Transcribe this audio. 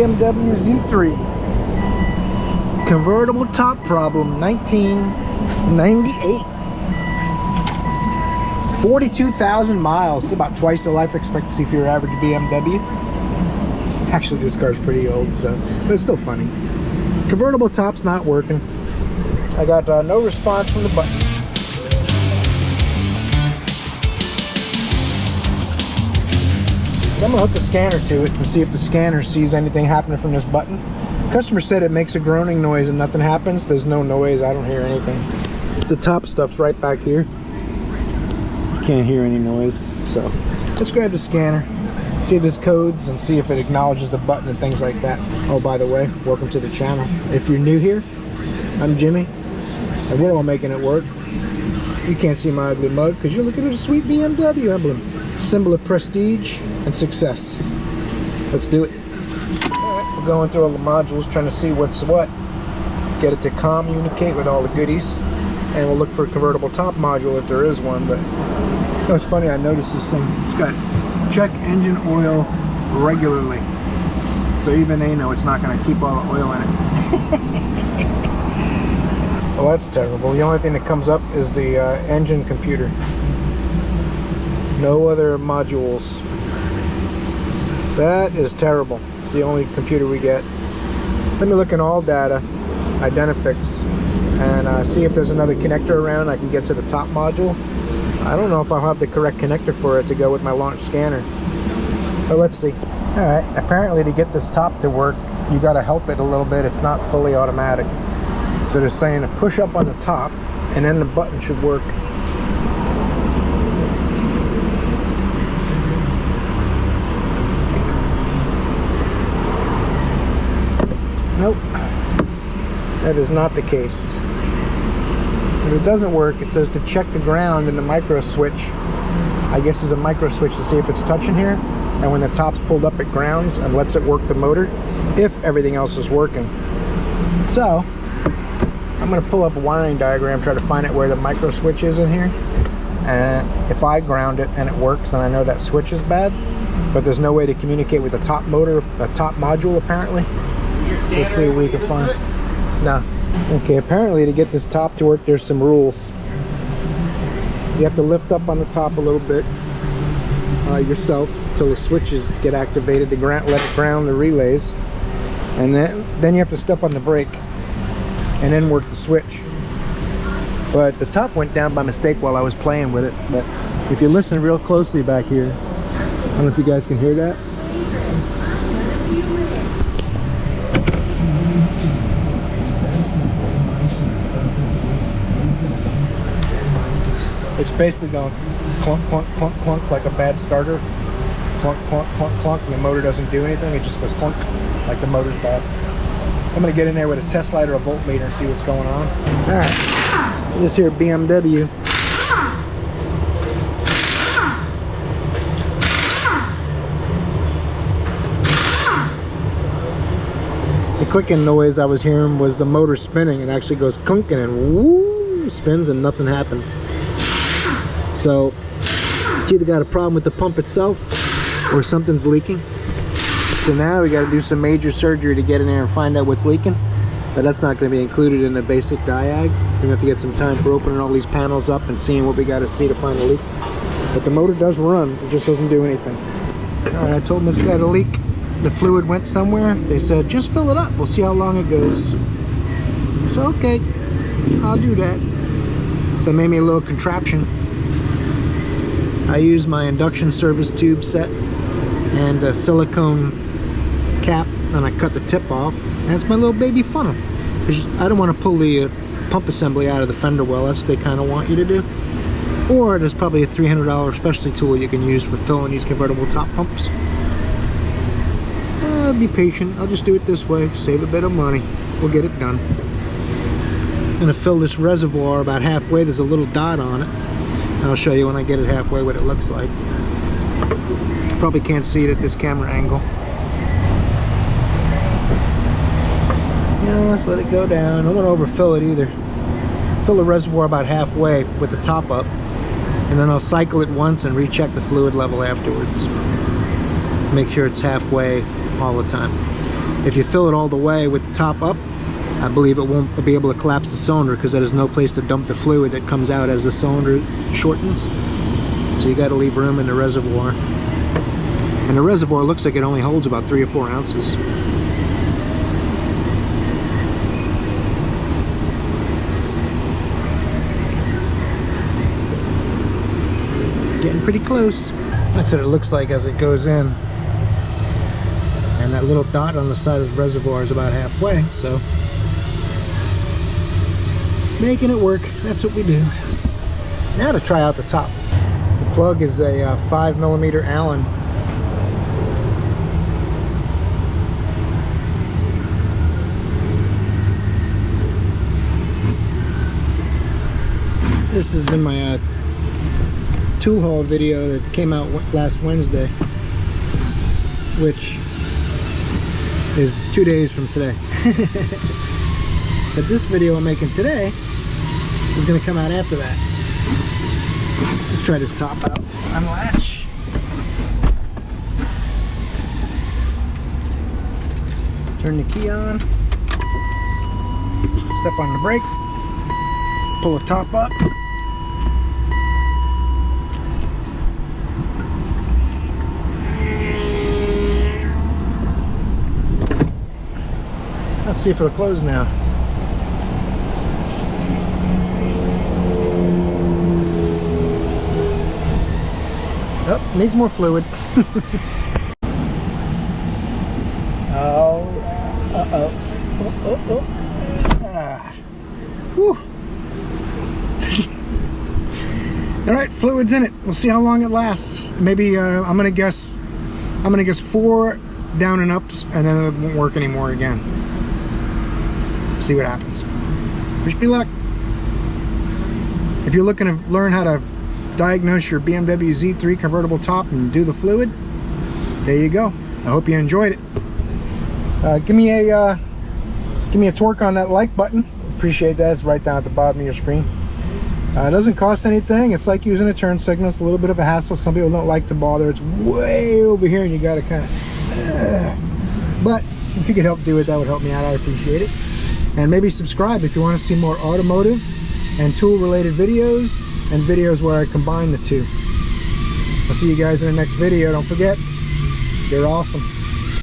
BMW Z3. Convertible top problem, 1998. 42,000 miles. It's about twice the life expectancy for your average BMW. Actually, this car's pretty old, so, but it's still funny. Convertible top's not working. I got no response from the buttons. So I'm gonna hook the scanner to it and see if the scanner sees anything happening from this button. Customer said it makes a groaning noise and nothing happens. There's no noise. I don't hear anything. The top stuff's right back here. Can't hear any noise. So let's grab the scanner, see if there's codes, and see if it acknowledges the button and things like that. Oh, by the way, welcome to the channel. If you're new here, I'm Jimmy, and we're all making it work. You can't see my ugly mug because you're looking at a sweet BMW emblem. Symbol of prestige and success. Let's do it. Alright, we're going through all the modules, trying to see what's what. Get it to communicate with all the goodies. And we'll look for a convertible top module if there is one. But you know, it's funny, I noticed this thing. It's got check engine oil regularly. So even they know it's not going to keep all the oil in it. Well, that's terrible. The only thing that comes up is the engine computer. No other modules. That is terrible. It's the only computer we get. Let me look in all data, identifix, and see if there's another connector around I can get to the top module. I don't know if I'll have the correct connector for it to go with my launch scanner. But let's see. Alright, apparently to get this top to work, you got to help it a little bit. It's not fully automatic. So they're saying to push up on the top, and then the button should work. Nope, that is not the case. If it doesn't work, it says to check the ground in the micro switch. I guess there's a micro switch to see if it's touching here, and when the top's pulled up, it grounds and lets it work the motor if everything else is working. So I'm going to pull up a wiring diagram, try to find out where the micro switch is in here, and if I ground it and it works, then I know that switch is bad. But there's no way to communicate with the top motor, the top module apparently. Let's see what we can find. No. Okay, apparently to get this top to work, there's some rules. You have to lift up on the top a little bit yourself until the switches get activated to let it ground the relays, and then you have to step on the brake and then work the switch. But the top went down by mistake while I was playing with it. But if you listen real closely back here, I don't know if you guys can hear that. It's basically going clunk, clunk, clunk, clunk like a bad starter. Clunk, clunk, clunk, clunk, and the motor doesn't do anything. It just goes clunk like the motor's bad. I'm going to get in there with a test light or a voltmeter and see what's going on. Alright, this here BMW. The clicking noise I was hearing was the motor spinning. It actually goes clunking and woo, spins and nothing happens. So it's either got a problem with the pump itself or something's leaking. So now we got to do some major surgery to get in there and find out what's leaking. But that's not going to be included in the basic diag. We're going to have to get some time for opening all these panels up and seeing what we got to see to find a leak. But the motor does run, it just doesn't do anything. Alright, I told them it's got a leak. The fluid went somewhere. They said, just fill it up. We'll see how long it goes. So, okay, I'll do that. So they made me a little contraption. I used my induction service tube set and a silicone cap, and I cut the tip off. And it's my little baby funnel. Because I don't want to pull the pump assembly out of the fender well. That's what they kind of want you to do. Or there's probably a $300 specialty tool you can use for filling these convertible top pumps. Be patient. I'll just do it this way. Save a bit of money. We'll get it done. I'm going to fill this reservoir about halfway. There's a little dot on it. And I'll show you when I get it halfway what it looks like. Probably can't see it at this camera angle. Yeah, let's let it go down. I don't want to overfill it either. Fill the reservoir about halfway with the top up, and then I'll cycle it once and recheck the fluid level afterwards. Make sure it's halfway all the time. If you fill it all the way with the top up, I believe it won't be able to collapse the cylinder because there's no place to dump the fluid that comes out as the cylinder shortens. So you got to leave room in the reservoir. And the reservoir looks like it only holds about 3 or 4 ounces. Getting pretty close. That's what it looks like as it goes in. And that little dot on the side of the reservoir is about halfway, so making it work. That's what we do. Now to try out the top. The plug is a 5mm Allen. This is in my tool haul video that came out last Wednesday, which is 2 days from today. But this video I'm making today is going to come out after that. Let's try this top out. Unlatch. Turn the key on. Step on the brake. Pull the top up. Let's see if it'll close now. Oh, needs more fluid. Oh, Whew. All right, fluid's in it. We'll see how long it lasts. Maybe I'm gonna guess 4 down and ups, and then it won't work anymore again. See what happens. Wish me luck. If you're looking to learn how to diagnose your BMW Z3 convertible top and do the fluid, there you go. I hope you enjoyed it. Give me a torque on that like button. Appreciate that. It's right down at the bottom of your screen. It doesn't cost anything. It's like using a turn signal. It's a little bit of a hassle. Some people don't like to bother. It's way over here and you got to kind of but if you could help do it, that would help me out. I appreciate it. And maybe subscribe if you want to see more automotive and tool related videos and videos where I combine the two. I'll see you guys in the next video. Don't forget, you're awesome.